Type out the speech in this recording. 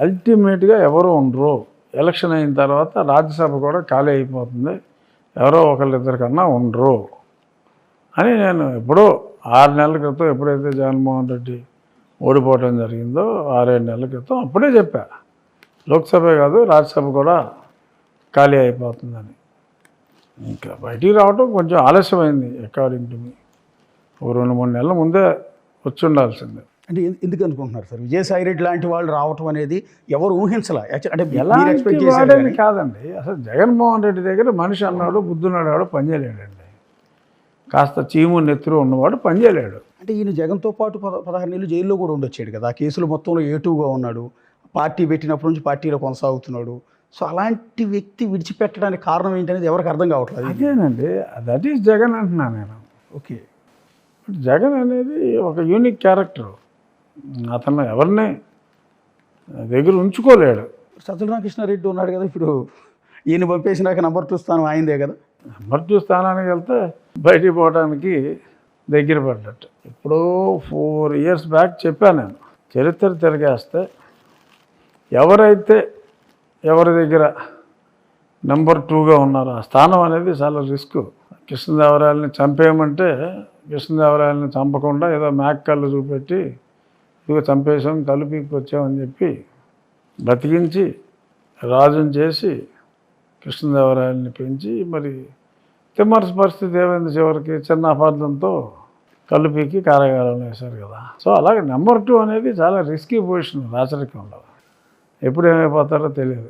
అల్టిమేట్గా ఎవరు ఉండరు. ఎలక్షన్ అయిన తర్వాత రాజ్యసభ కూడా ఖాళీ అయిపోతుంది, ఎవరో ఒకళ్ళిద్దరి కన్నా ఉండరు అని నేను ఎప్పుడో 6 నెలల క్రితం ఎప్పుడైతే జగన్మోహన్ రెడ్డి ఓడిపోవడం జరిగిందో 6-7 నెలల క్రితం అప్పుడే చెప్పా, లోక్సభే కాదు రాజ్యసభ కూడా ఖాళీ అయిపోతుందని. ఇంకా బయటికి రావడం కొంచెం ఆలస్యమైంది. అకార్డింగ్ టు మీ ఒక 2-3 నెలల ముందే వచ్చి ఉండాల్సిందే. అంటే ఎందుకు అనుకుంటున్నారు సార్ విజయసాయి రెడ్డి లాంటి వాళ్ళు రావటం అనేది ఎవరు ఊహించలే? అంటే ఎలాంటి వాడని కాదండి, అసలు జగన్మోహన్ రెడ్డి దగ్గర మనిషి అన్నాడు, బుద్ధున్నాడు పనిచేయలేడండి. కాస్త చీము నెత్తురు ఉన్నవాడు పనిచేయలేడు. అంటే ఈయన జగన్తో పాటు 16 నెలలు జైల్లో కూడా ఉండొచ్చాడు కదా, ఆ కేసులు మొత్తంలో ఏటుగా ఉన్నాడు, పార్టీ పెట్టినప్పటి నుంచి పార్టీలో కొనసాగుతున్నాడు. సో అలాంటి వ్యక్తి విడిచిపెట్టడానికి కారణం ఏంటనేది ఎవరికి అర్థం కావట్లేదు. అదేనండి, దట్ ఈస్ జగన్ అంటున్నాను నేను. ఓకే, జగన్ అనేది ఒక యూనిక్ క్యారెక్టర్. అతను ఎవరిని దగ్గర ఉంచుకోలేడు. సజ్జల రామకృష్ణారెడ్డి ఉన్నాడు కదా, ఇప్పుడు ఈయన పంపేసినాక నంబర్ 2 స్థానం ఆయిందే కదా. నంబర్ 2 స్థానానికి వెళ్తే బయటికి పోవడానికి దగ్గర పడ్డట్టు. ఇప్పుడు 4 years బ్యాక్ చెప్పాను నేను, చరిత్ర తిరిగేస్తే ఎవరైతే ఎవరి దగ్గర నెంబర్ 2గా ఉన్నారో ఆ స్థానం అనేది చాలా రిస్క్. కృష్ణదేవరాయలని చంపేయమంటే కృష్ణదేవరాయలని చంపకుండా ఏదో మేక కళ్ళు చూపెట్టి ఇదిగో చంపేసాం కళ్ళు పీక్కొచ్చామని చెప్పి బతికించి రాజుని చేసి కృష్ణదేవరాయలని పెంచి మరి తిమ్మరస పరిస్థితి ఏమైంది, చివరికి చిన్న అపార్థంతో కళ్ళు పీకి కారాగారంలో వేశారు కదా. సో అలాగే నెంబర్ 2 అనేది చాలా రిస్కీ పొజిషన్ రాచరికంలో. ఎప్పుడు ఏమైపోతారో తెలియదు.